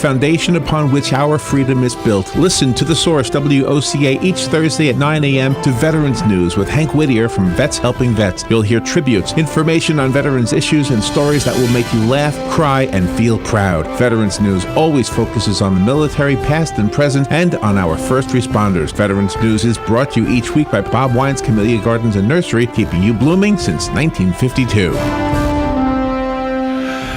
foundation upon which our freedom is built. Listen to The Source, WOCA, each Thursday at 9 a.m. to Veterans News with Hank Whittier from Vets Helping Vets. You'll hear tributes, information on veterans issues, and stories that will make you laugh, cry, and feel proud. Veterans News always focuses on the military, past and present, and on our first responders. Veterans News is brought to you each week by Bob Wine's Camellia Gardens and Nursery, keeping you blooming since 1952.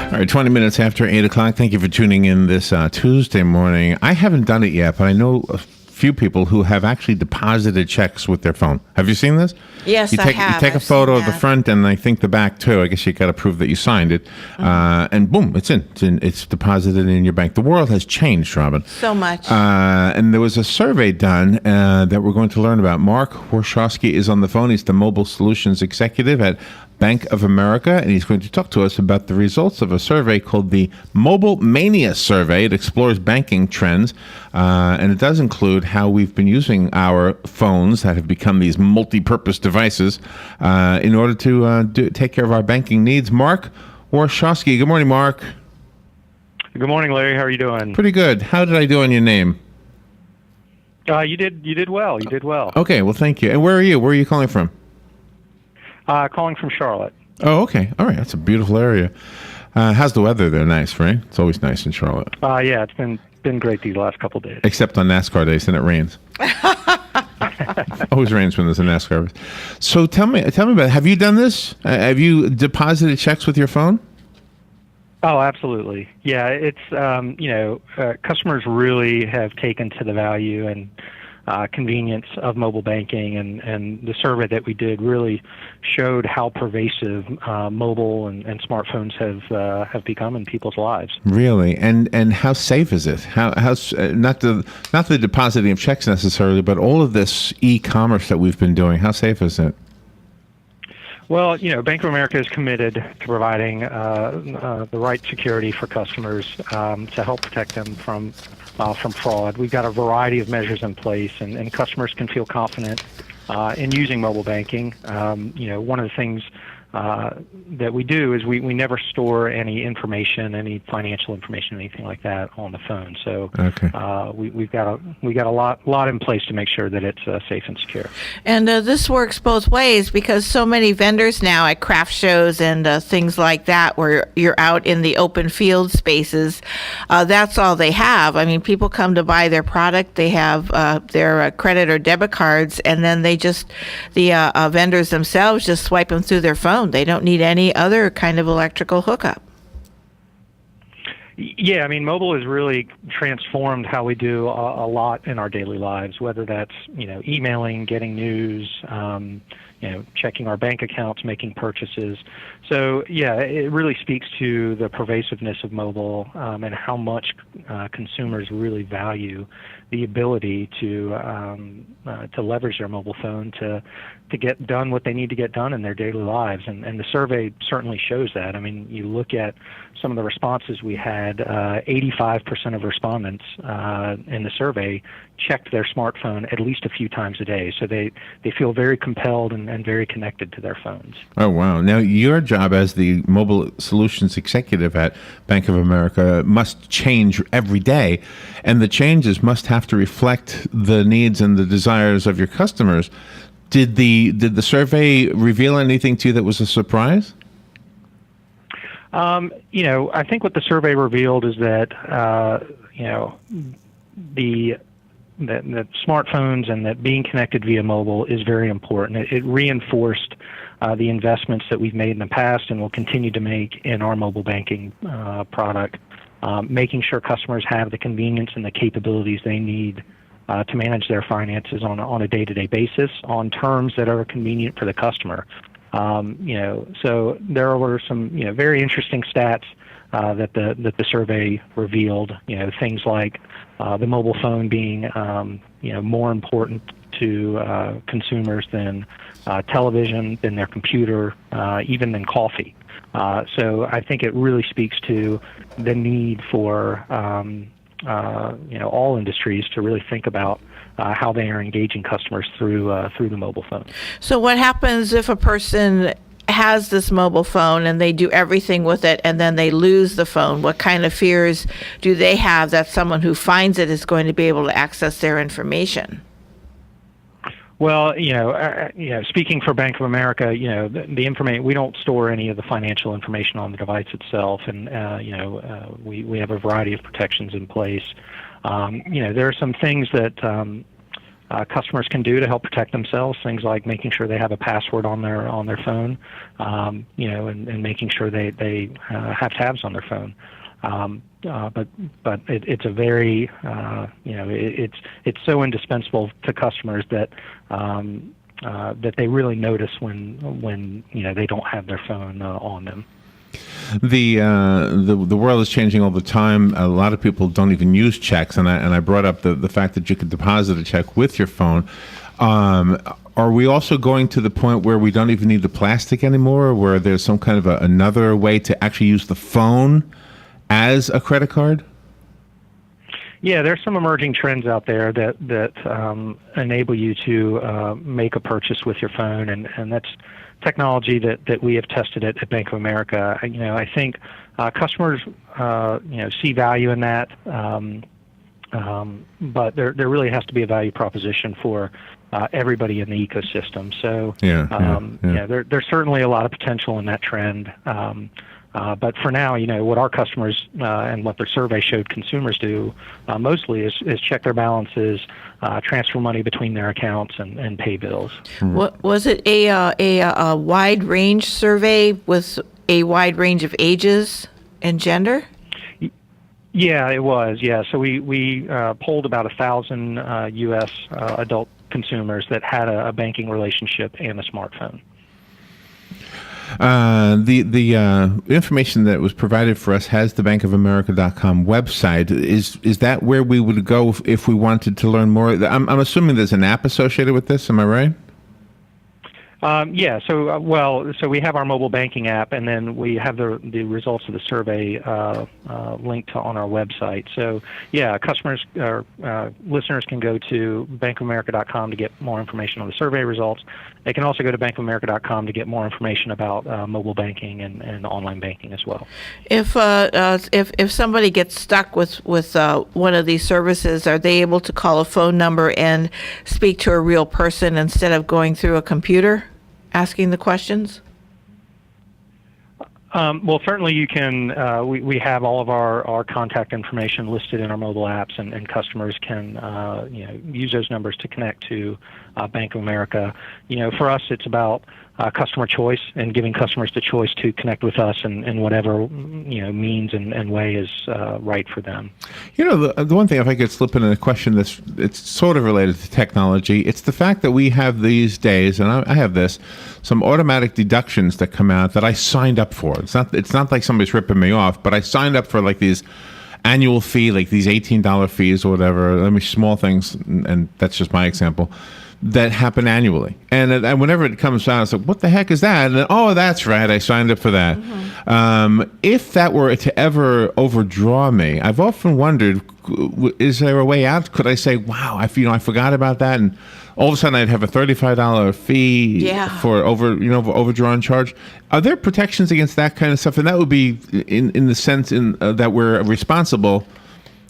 All right, 20 minutes after 8 o'clock. Thank you for tuning in this Tuesday morning. I haven't done it yet, but I know a few people who have actually deposited checks with their phone. Have you seen this? Yes, I have. You take a photo of the front and I think the back too. I guess you got to prove that you signed it. And boom, it's in. It's deposited in your bank. The world has changed, Robin. So much. And there was a survey done that we're going to learn about. Marc Warshawsky is on the phone. He's the Mobile Solutions Executive at Bank of America, and he's going to talk to us about the results of a survey called the Mobile Mania Survey. It explores banking trends, and it does include how we've been using our phones that have become these multi-purpose devices in order to take care of our banking needs. Marc Warshawsky. Good morning, Marc. Good morning, Larry. How are you doing? Pretty good. How did I do on your name? You did well. You did well. Okay, well, thank you. And where are you? Where are you calling from? Calling from Charlotte. Oh, okay. All right. That's a beautiful area. How's the weather there? Nice, right? It's always nice in Charlotte. Yeah, it's been great these last couple of days. Except on NASCAR days, then it rains. Always rains when there's a NASCAR race. So tell me about it. Have you done this? Have you deposited checks with your phone? Oh, absolutely. Yeah, it's customers really have taken to the value and convenience of mobile banking, and the survey that we did really showed how pervasive mobile and smartphones have become in people's lives. Really, and how safe is it? How's not the depositing of checks necessarily, but all of this e-commerce that we've been doing? How safe is it? Well, Bank of America is committed to providing the right security for customers to help protect them from fraud. We've got a variety of measures in place, and customers can feel confident in using mobile banking. One of the things that we do is we never store any information, any financial information, anything like that on the phone. So okay. we've got a lot in place to make sure that it's safe and secure. And this works both ways, because so many vendors now at craft shows and things like that, where you're out in the open field spaces, that's all they have. I mean, people come to buy their product, they have their credit or debit cards, and then the vendors themselves just swipe them through their phone. They don't need any other kind of electrical hookup. Yeah, I mean, mobile has really transformed how we do a lot in our daily lives, whether that's, emailing, getting news, checking our bank accounts, making purchases. So, yeah, it really speaks to the pervasiveness of mobile and how much consumers really value the ability to leverage their mobile phone to get done what they need to get done in their daily lives. And the survey certainly shows that. I mean, you look at some of the responses we had, 85% of respondents in the survey checked their smartphone at least a few times a day. So they feel very compelled and very connected to their phones. Oh, wow. Now, your job as the Mobile Solutions Executive at Bank of America must change every day, and the changes must have to reflect the needs and the desires of your customers. Did the survey reveal anything to you that was a surprise? I think what the survey revealed is that, that smartphones and that being connected via mobile is very important. It reinforced the investments that we've made in the past and will continue to make in our mobile banking product, making sure customers have the convenience and the capabilities they need to manage their finances on a day-to-day basis on terms that are convenient for the customer. So there were some very interesting stats that the survey revealed. Things like the mobile phone being more important to consumers than television, than their computer, even than coffee. So I think it really speaks to the need for all industries to really think about how they are engaging customers through the mobile phone. So what happens if a person has this mobile phone and they do everything with it and then they lose the phone? What kind of fears do they have that someone who finds it is going to be able to access their information? Well, speaking for Bank of America, the information, we don't store any of the financial information on the device itself, and we have a variety of protections in place. There are some things that customers can do to help protect themselves. Things like making sure they have a password on their phone, and making sure they have tabs on their phone. But it's a very it's so indispensable to customers that that they really notice when they don't have their phone on them. The world is changing all the time. A lot of people don't even use checks, and I brought up the fact that you could deposit a check with your phone. Are we also going to the point where we don't even need the plastic anymore, where there's some kind of another way to actually use the phone as a credit card? Yeah, there's some emerging trends out there that enable you to make a purchase with your phone, and that's technology that we have tested at Bank of America. I think customers see value in that, but there really has to be a value proposition for everybody in the ecosystem. So there's certainly a lot of potential in that trend. But for now, what our customers and what their survey showed consumers do mostly is check their balances, transfer money between their accounts, and pay bills. What was it? A wide range survey with a wide range of ages and gender? Yeah, it was. Yeah, so we polled about 1,000 U.S. Adult consumers that had a banking relationship and a smartphone. The information that was provided for us has the bankofamerica.com website. Is that where we would go if we wanted to learn more? I'm assuming there's an app associated with this. Am I right? Yeah. So we have our mobile banking app, and then we have the results of the survey linked on our website. So yeah, customers or listeners can go to bankofamerica.com to get more information on the survey results. They can also go to bankofamerica.com to get more information about mobile banking and online banking as well. If somebody gets stuck with one of these services, are they able to call a phone number and speak to a real person instead of going through a computer asking the questions? Well, certainly you can. We have all of our contact information listed in our mobile apps, and customers can use those numbers to connect to Bank of America. For us, it's about customer choice and giving customers the choice to connect with us in whatever means and way is right for them. The one thing, if I could slip in a question it's sort of related to technology, it's the fact that we have these days, and I have this, some automatic deductions that come out that I signed up for. It's not like somebody's ripping me off, but I signed up for like these annual fee, like these $18 fees or whatever. Small things, and that's just my example, that happen annually. And whenever it comes out, it's like, what the heck is that? And then, oh, that's right, I signed up for that. Mm-hmm. If that were to ever overdraw me, I've often wondered, is there a way out? Could I say, wow, I forgot about that, and all of a sudden I'd have a $35 fee for overdrawn charge? Are there protections against that kind of stuff? And that would be in the sense that we're responsible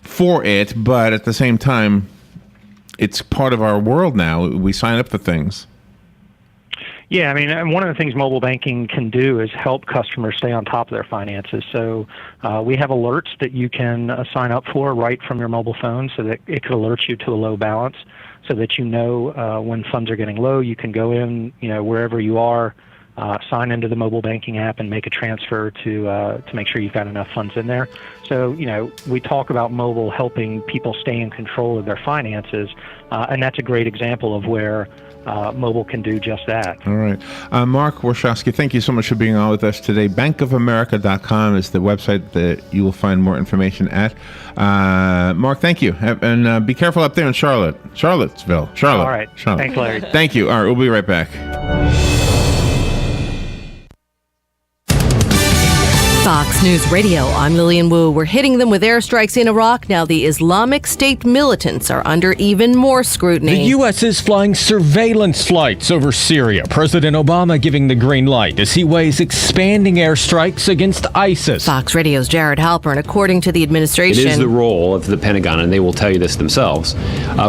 for it, but at the same time, it's part of our world now. We sign up for things. Yeah, one of the things mobile banking can do is help customers stay on top of their finances. So we have alerts that you can sign up for right from your mobile phone, so that it could alert you to a low balance, so that when funds are getting low, you can go in, wherever you are, sign into the mobile banking app and make a transfer to make sure you've got enough funds in there. So, we talk about mobile helping people stay in control of their finances, and that's a great example of where mobile can do just that. All right. Marc Warshawsky, thank you so much for being on with us today. Bankofamerica.com is the website that you will find more information at. Marc, thank you. And be careful up there in Charlottesville. All right. Thanks, Larry. Thank you. All right. We'll be right back. Fox News Radio, I'm Lillian Wu. We're hitting them with airstrikes in Iraq. Now the Islamic State militants are under even more scrutiny. The U.S. is flying surveillance flights over Syria. President Obama giving the green light as he weighs expanding airstrikes against ISIS. Fox Radio's Jared Halpern, according to the administration, it is the role of the Pentagon, and they will tell you this themselves,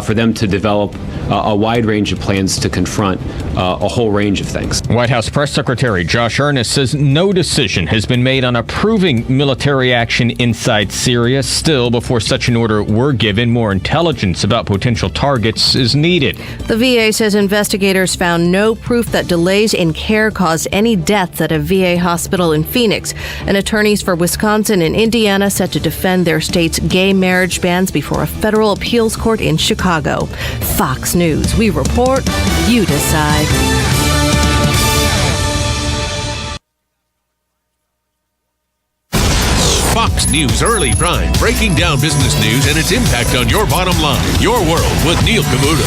for them to develop a wide range of plans to confront a whole range of things. White House Press Secretary Josh Earnest says no decision has been made on approving military action inside Syria. Still, before such an order were given, more intelligence about potential targets is needed. The VA says investigators found no proof that delays in care caused any deaths at a VA hospital in Phoenix. And attorneys for Wisconsin and Indiana set to defend their state's gay marriage bans before a federal appeals court in Chicago. Fox News. We report, you decide. Fox News Early Prime, breaking down business news and its impact on your bottom line. Your World with Neil Cavuto.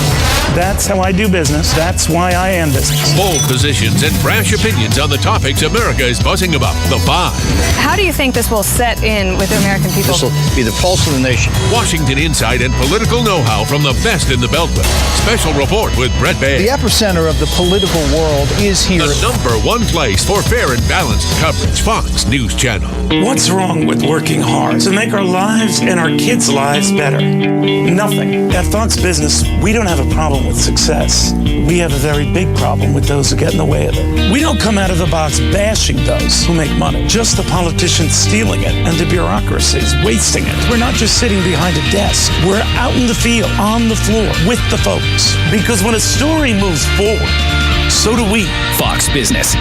That's how I do business. That's why I am business. Bold positions and brash opinions on the topics America is buzzing about. The Five. How do you think this will set in with the American people? This will be the pulse of the nation. Washington insight and political know-how from the best in the Beltway. Special report with Brett Baer. The epicenter of the political world is here. The number one place for fair and balanced coverage. Fox News Channel. What's wrong with working hard to make our lives and our kids' lives better? Nothing. At Fox Business, we don't have a problem with success. We have a very big problem with those who get in the way of it. We don't come out of the box bashing those who make money, just the politicians stealing it and the bureaucracies wasting it. We're not just sitting behind a desk. We're out in the field, on the floor, with the folks. Because when a story moves forward, so do we. Fox Business.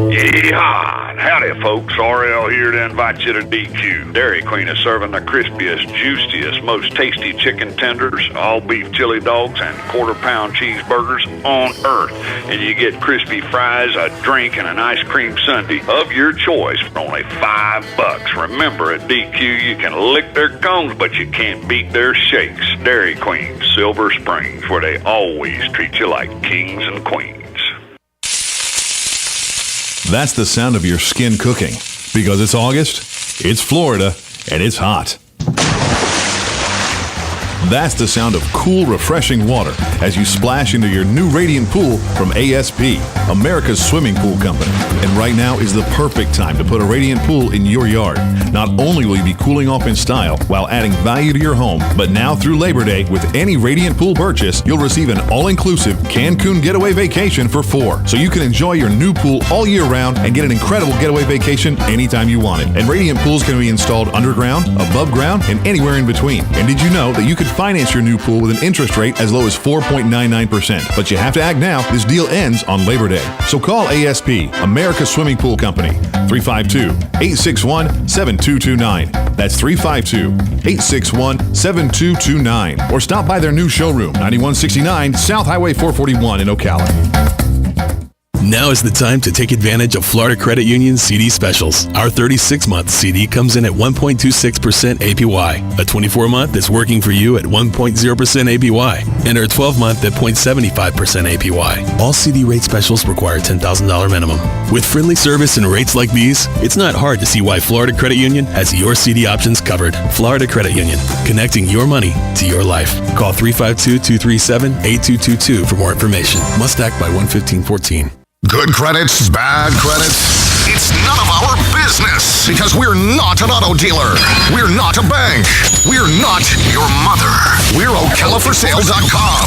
Yeehaw! Howdy, folks. RL here to invite you to DQ. Dairy Queen is serving the crispiest, juiciest, most tasty chicken tenders, all beef chili dogs, and quarter-pound cheeseburgers on earth. And you get crispy fries, a drink, and an ice cream sundae of your choice for only $5. Remember, at DQ, you can lick their cones, but you can't beat their shakes. Dairy Queen, Silver Springs, where they always treat you like kings and queens. That's the sound of your skin cooking. Because it's August, it's Florida, and it's hot. That's the sound of cool, refreshing water as you splash into your new radiant pool from ASP, America's swimming pool company. And right now is the perfect time to put a radiant pool in your yard. Not only will you be cooling off in style while adding value to your home, but now through Labor Day, with any radiant pool purchase, you'll receive an all-inclusive Cancun getaway vacation for $4. So you can enjoy your new pool all year round and get an incredible getaway vacation anytime you want it. And radiant pools can be installed underground, above ground, and anywhere in between. And did you know that you could finance your new pool with an interest rate as low as 4.99%? But you have to act now. This deal ends on Labor Day. So call ASP, America's Swimming Pool Company, 352-861-7229. That's 352-861-7229. Or stop by their new showroom, 9169 South Highway 441 in Ocala. Now is the time to take advantage of Florida Credit Union's CD specials. Our 36-month CD comes in at 1.26% APY. A 24-month is working for you at 1.0% APY. And our 12-month at 0.75% APY. All CD rate specials require $10,000 minimum. With friendly service and rates like these, it's not hard to see why Florida Credit Union has your CD options covered. Florida Credit Union, connecting your money to your life. Call 352-237-8222 for more information. Must act by 1/15/14. Good credits, bad credits. It's none of our business because we're not an auto dealer. We're not a bank. We're not your mother. We're OcalaForSale.com.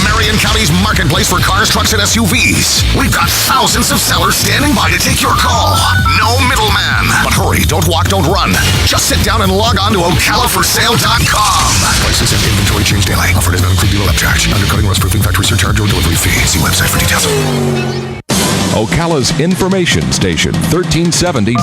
Marion County's marketplace for cars, trucks, and SUVs. We've got thousands of sellers standing by to take your call. No middleman. But hurry, don't walk, don't run. Just sit down and log on to OcalaForSale.com. Prices and inventory change daily. Offer does not include dealer upcharge. Undercutting, rust-proofing, factory surcharge, or delivery fee. See website for details. Ocala's information station, 1370